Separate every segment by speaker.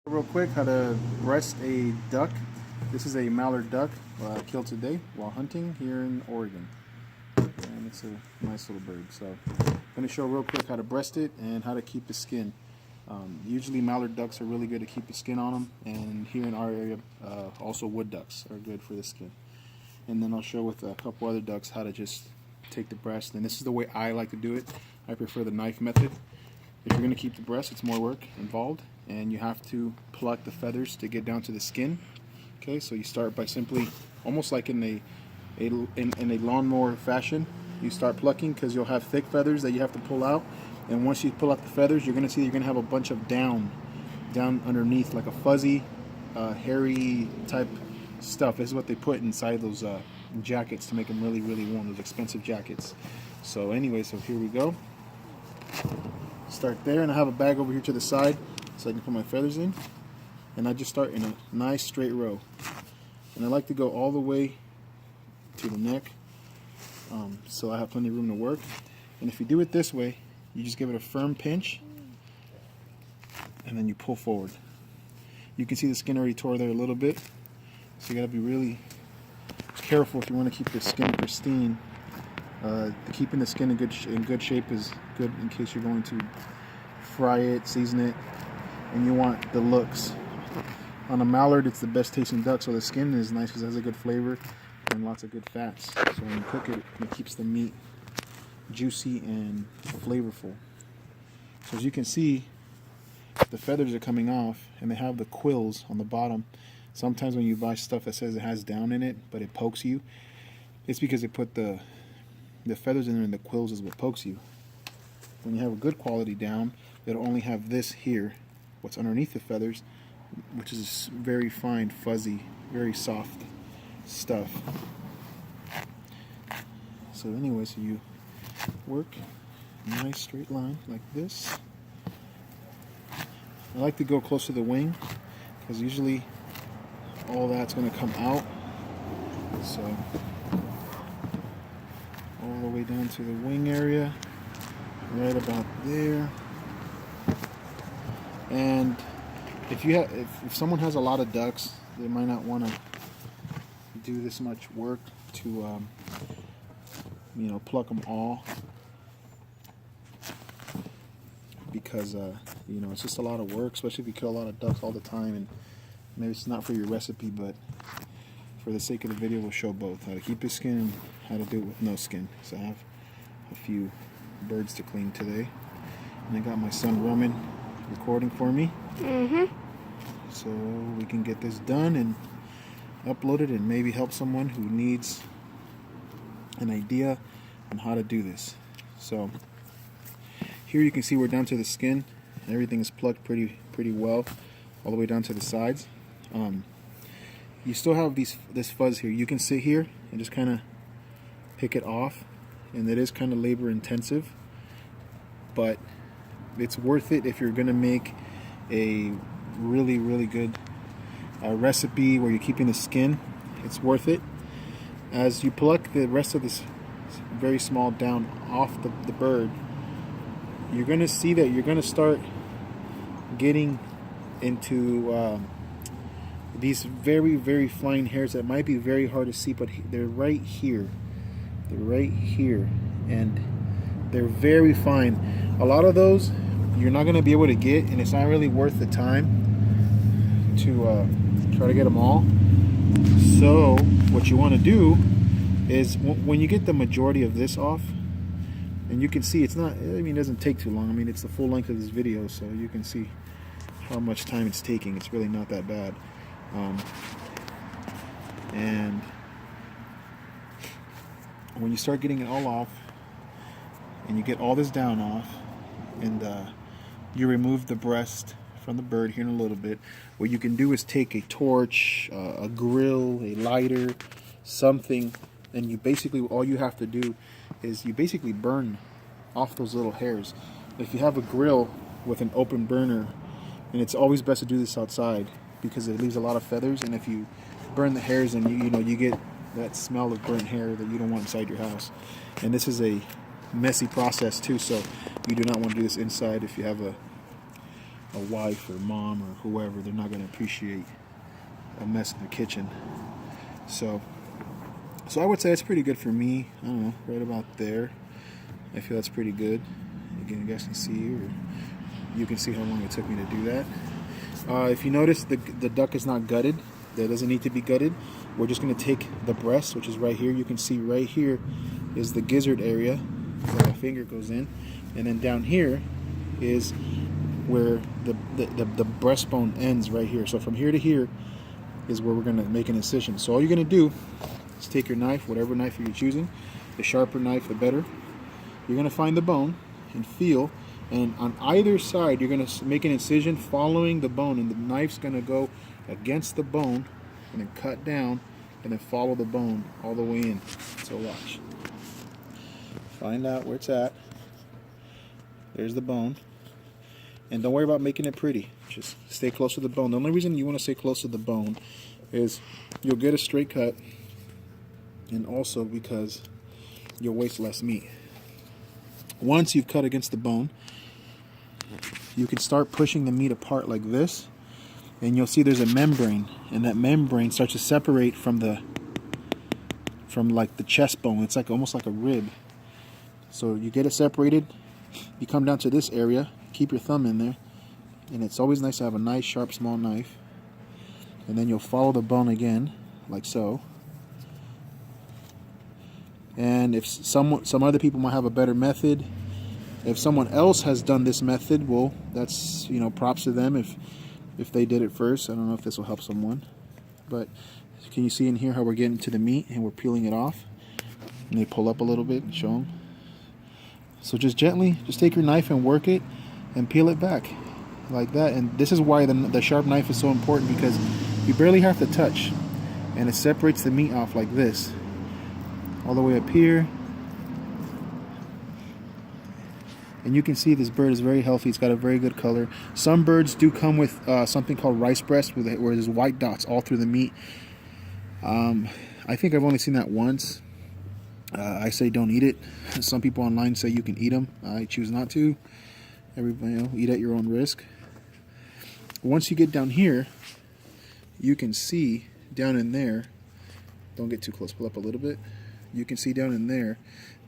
Speaker 1: Real quick, how to breast a duck. This is a mallard duck killed today while hunting here in Oregon. And it's a nice little bird. So I'm going to show real quick how to breast it and how to keep the skin. Usually mallard ducks are really good to keep the skin on them, and here in our area also wood ducks are good for the skin. And then I'll show with a couple other ducks how to just take the breast. And this is the way I like to do it. I prefer the knife method. If you're going to keep the breast, it's more work involved, and you have to pluck the feathers to get down to the skin. Okay, so you start by simply, almost like in a lawnmower fashion, you start plucking because you'll have thick feathers that you have to pull out. And once you pull out the feathers, you're going to see you're going to have a bunch of down underneath, like a fuzzy, hairy type stuff. This is what they put inside those jackets to make them really, really warm, those expensive jackets. So anyway, so here we go. Start there, and I have a bag over here to the side so I can put my feathers in, and I just start in a nice straight row, and I like to go all the way to the neck, so I have plenty of room to work. And if you do it this way, you just give it a firm pinch and then you pull forward. You can see the skin already tore there a little bit, so you got to be really careful if you want to keep the skin pristine. Keeping the skin in good shape is good in case you're going to fry it, season it, and you want the looks. On a mallard, it's the best tasting duck, so the skin is nice because it has a good flavor and lots of good fats. So when you cook it, it keeps the meat juicy and flavorful. So as you can see, the feathers are coming off, and they have the quills on the bottom. Sometimes when you buy stuff that says it has down in it, but it pokes you, it's because they put the feathers in there, and the quills is what pokes you. When you have a good quality down, it'll only have this here, what's underneath the feathers, which is very fine, fuzzy, very soft stuff. So anyway, so you work a nice straight line like this. I like to go close to the wing because usually all that's going to come out. So all the way down to the wing area, right about there. And if someone has a lot of ducks, they might not want to do this much work to pluck them all, because it's just a lot of work, especially if you kill a lot of ducks all the time. And maybe it's not for your recipe, but for the sake of the video, we'll show both: how to keep the skin and how to do it with no skin. So I have a few birds to clean today, and I got my son Roman recording for me, so we can get this done and upload it and maybe help someone who needs an idea on how to do this. So here you can see we're down to the skin. Everything is plucked pretty well, all the way down to the sides. You still have this fuzz here. You can sit here and just kind of pick it off, and it is kind of labor intensive, but it's worth it if you're gonna make a really, really good recipe where you're keeping the skin. It's worth it. As you pluck the rest of this very small down off the bird, you're gonna see that you're gonna start getting into these very, very fine hairs that might be very hard to see, but they're right here. They're right here, and they're very fine. A lot of those you're not going to be able to get, and it's not really worth the time to try to get them all. So what you want to do is, when you get the majority of this off, and you can see it's not, it doesn't take too long. It's the full length of this video, so you can see how much time it's taking. It's really not that bad. And when you start getting it all off, and you get all this down off, and you remove the breast from the bird here in a little bit, what you can do is take a torch, a grill, a lighter, something, and you basically, all you have to do is you basically burn off those little hairs. If you have a grill with an open burner, and it's always best to do this outside because it leaves a lot of feathers, and if you burn the hairs, and you get that smell of burnt hair that you don't want inside your house. And this is a messy process too, so you do not want to do this inside if you have a wife or mom or whoever, they're not going to appreciate a mess in the kitchen. So I would say it's pretty good for me. I don't know, right about there. I feel that's pretty good. Again, you guys can see, or you can see how long it took me to do that. If you notice, the duck is not gutted. That doesn't need to be gutted. We're just going to take the breast, which is right here. You can see right here is the gizzard area where my finger goes in, and then down here is where the breastbone ends right here. So from here to here is where we're going to make an incision. So all you're going to do is take your knife, whatever knife you're choosing, the sharper knife, the better. You're going to find the bone and feel, and on either side you're going to make an incision following the bone, and the knife's going to go against the bone and then cut down and then follow the bone all the way in. So watch. Find out where it's at. There's the bone. And don't worry about making it pretty. Just stay close to the bone. The only reason you want to stay close to the bone is you'll get a straight cut, and also because you'll waste less meat. Once you've cut against the bone, you can start pushing the meat apart like this, and you'll see there's a membrane, and that membrane starts to separate from like the chest bone. It's like almost like a rib. So you get it separated, you come down to this area, keep your thumb in there, and it's always nice to have a nice sharp small knife, and then you'll follow the bone again like so. And if some other people might have a better method, if someone else has done this method, well, that's, you know, props to them if they did it first. I don't know if this will help someone, but can you see in here how we're getting to the meat and we're peeling it off? And they pull up a little bit and show them. So just gently, just take your knife and work it and peel it back like that. And this is why the sharp knife is so important, because you barely have to touch, and it separates the meat off like this, all the way up here. And you can see this bird is very healthy. It's got a very good color. Some birds do come with something called rice breast, where there's white dots all through the meat. I think I've only seen that once. I say don't eat it. Some people online say you can eat them. I choose not to. Everybody, you know, eat at your own risk. Once you get down here, you can see down in there, don't get too close, pull up a little bit. You can see down in there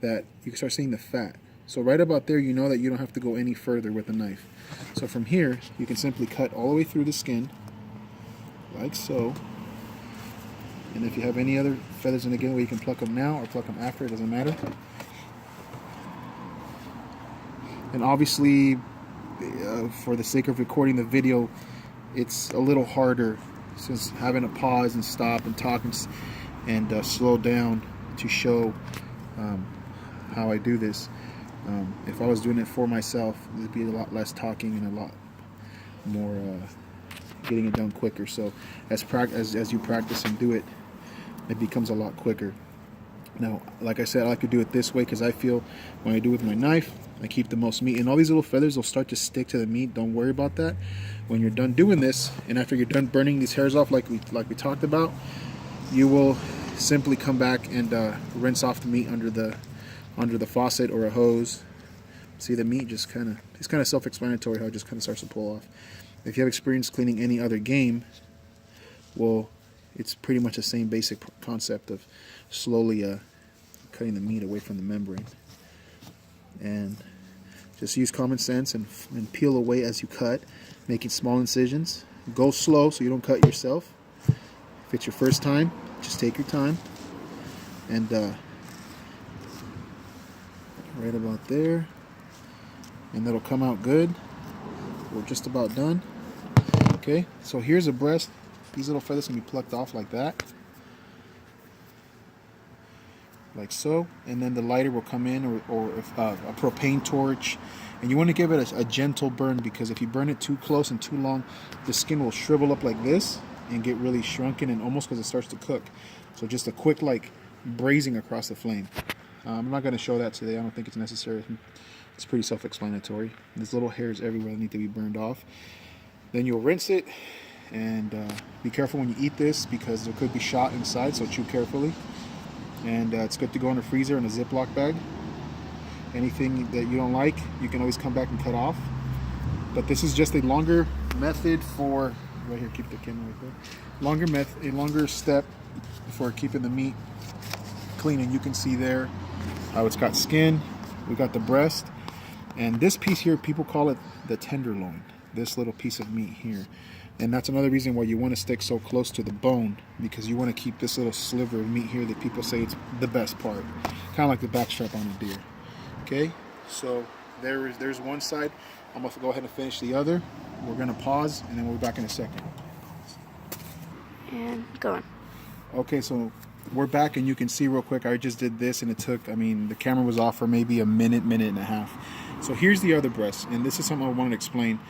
Speaker 1: that you can start seeing the fat. So right about there, you know that you don't have to go any further with a knife. So from here, you can simply cut all the way through the skin, like so. And if you have any other feathers in the gill, you can pluck them now or pluck them after, it doesn't matter. And obviously, for the sake of recording the video, it's a little harder, since having to pause and stop and talk and slow down to show how I do this. If I was doing it for myself, there'd be a lot less talking and a lot more getting it done quicker. So as you practice and do it, it becomes a lot quicker. Now, like I said, I like to do it this way because I feel when I do it with my knife, I keep the most meat. And all these little feathers will start to stick to the meat. Don't worry about that. When you're done doing this, and after you're done burning these hairs off like we talked about, you will simply come back and rinse off the meat under the faucet or a hose. See, the meat just it's kind of self-explanatory how it just kind of starts to pull off. If you have experience cleaning any other game, well, it's pretty much the same basic concept of slowly cutting the meat away from the membrane. And just use common sense and peel away as you cut, making small incisions. Go slow so you don't cut yourself. If it's your first time, just take your time. And right about there. And that'll come out good. We're just about done. Okay, so here's a breast. These little feathers can be plucked off like that. Like so. And then the lighter will come in, or a propane torch. And you want to give it a gentle burn, because if you burn it too close and too long, the skin will shrivel up like this and get really shrunken, and almost because it starts to cook. So just a quick like brazing across the flame. I'm not going to show that today. I don't think it's necessary. It's pretty self-explanatory. There's little hairs everywhere that need to be burned off. Then you'll rinse it, and be careful when you eat this, because there could be shot inside, so chew carefully. And it's good to go in the freezer in a Ziploc bag. Anything that you don't like, you can always come back and cut off. but this is just a longer method for, right here, keep the camera right there. A longer step for keeping the meat clean. And you can see there how it's got skin. We got the breast, and this piece here, people call it the tenderloin. This little piece of meat here, and that's another reason why you want to stick so close to the bone, because you want to keep this little sliver of meat here that people say it's the best part, kind of like the backstrap on a deer. Okay, so there's one side. I'm gonna go ahead and finish the other. We're gonna pause, and then we'll be back in a second.
Speaker 2: And go on.
Speaker 1: Okay, so we're back, and you can see real quick, I just did this, and it took, I mean, the camera was off for maybe a minute and a half. So here's the other breast, and this is something I wanted to explain.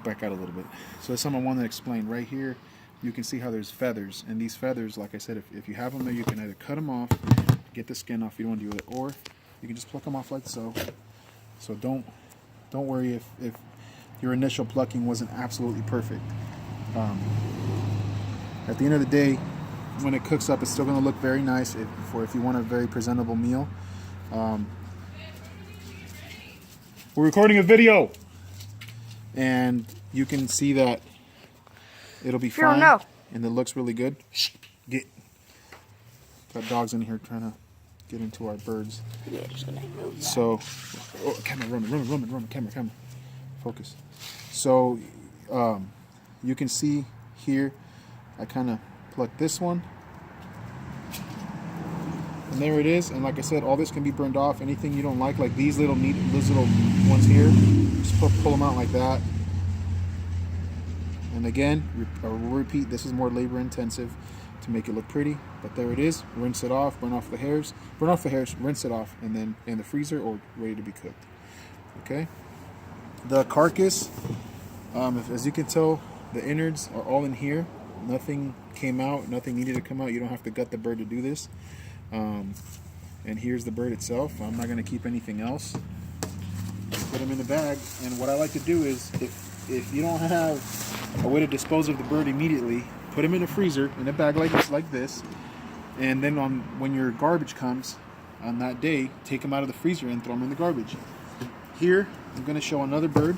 Speaker 1: Back out a little bit. So it's something I wanted to explain. Right here, you can see how there's feathers, and these feathers, like I said, if you have them there, you can either cut them off, get the skin off if you don't want to do it, or you can just pluck them off like so. So don't worry if your initial plucking wasn't absolutely perfect. At the end of the day, when it cooks up, it's still going to look very nice if you want a very presentable meal. We're recording a video, and you can see that it'll be fine, and it looks really good. Got dogs in here trying to get into our birds.
Speaker 2: Yeah, just gonna move that.
Speaker 1: So, camera, Roman, camera, focus. So, you can see here, I kind of pluck this one, and there it is. And like I said, all this can be burned off. Anything you don't like these little ones here, just pull them out like that. And again, we'll repeat, this is more labor intensive to make it look pretty, but there it is. Rinse it off, burn off the hairs, rinse it off, and then in the freezer or ready to be cooked. Okay. The carcass, as you can tell, the innards are all in here. Nothing came out, nothing needed to come out. You don't have to gut the bird to do this. And here's the bird itself. I'm not going to keep anything else. Put them in the bag. And what I like to do is, if you don't have a way to dispose of the bird immediately, put them in a freezer in a bag like this, and then when your garbage comes on that day, take them out of the freezer and throw them in the garbage. Here, I'm going to show another bird.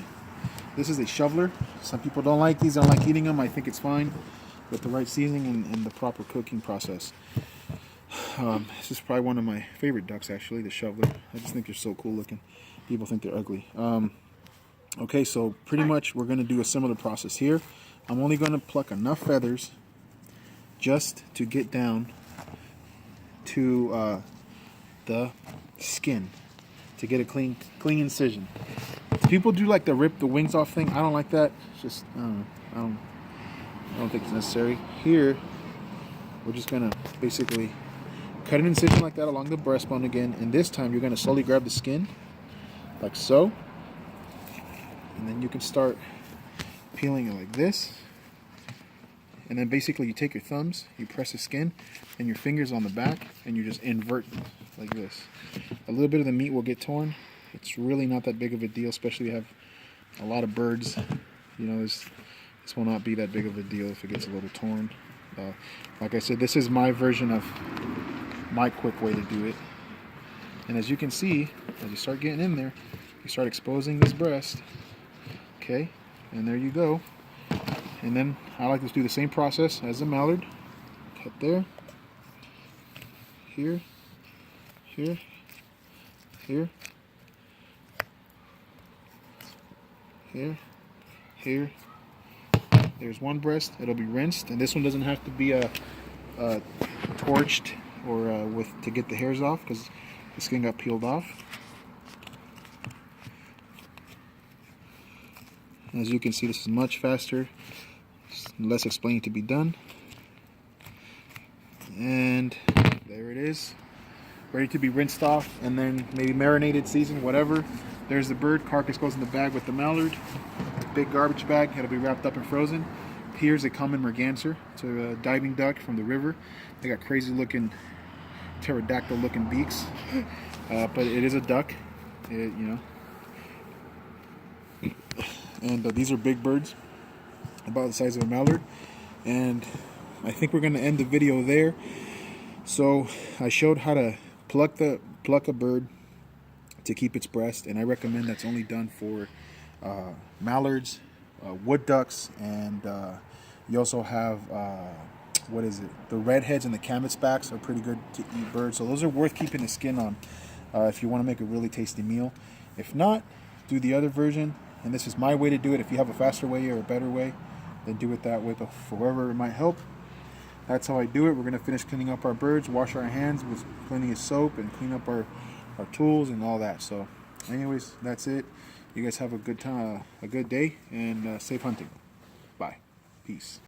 Speaker 1: This is a shoveler. Some people don't like these, don't like eating them. I think it's fine with the right seasoning and the proper cooking process. This is probably one of my favorite ducks, actually, the shoveler. I just think they're so cool looking. People think they're ugly. Okay, so pretty much we're going to do a similar process here. I'm only going to pluck enough feathers just to get down to the skin, to get a clean incision. People do like to rip the wings off thing. I don't like that. It's just, I don't think it's necessary. Here, we're just going to basically cut an incision like that along the breastbone again, and this time you're going to slowly grab the skin, like so, and then you can start peeling it like this, and then basically you take your thumbs, you press the skin, and your fingers on the back, and you just invert like this. A little bit of the meat will get torn. It's really not that big of a deal, especially if you have a lot of birds. You know, this will not be that big of a deal if it gets a little torn. Like I said, this is my version of my quick way to do it. And as you can see, as you start getting in there, you start exposing this breast. Okay, and there you go. And then I like to do the same process as the mallard. Cut there, here, here, here, here, here. There's one breast. It'll be rinsed, and this one doesn't have to be torched or to get the hairs off, because the skin got peeled off. As you can see, this is much faster, less explaining to be done. And there it is, ready to be rinsed off, and then maybe marinated, seasoned, whatever. There's the bird. Carcass goes in the bag with the mallard. Big garbage bag. It'll be wrapped up and frozen. Here's a common merganser. It's a diving duck from the river. They got crazy looking, pterodactyl looking beaks, but it is a duck. You know. And these are big birds, about the size of a mallard. And I think we're going to end the video there. So I showed how to pluck a bird to keep its breast, and I recommend that's only done for mallards, wood ducks, and you also have what is it? The redheads and the canvasbacks are pretty good to eat birds. So those are worth keeping the skin on if you want to make a really tasty meal. If not, do the other version. And this is my way to do it. If you have a faster way or a better way, then do it that way for whoever it might help. That's how I do it. We're going to finish cleaning up our birds, wash our hands with plenty of soap, and clean up our tools and all that. So anyways, that's it. You guys have a good time, a good day, and safe hunting. Bye. Peace.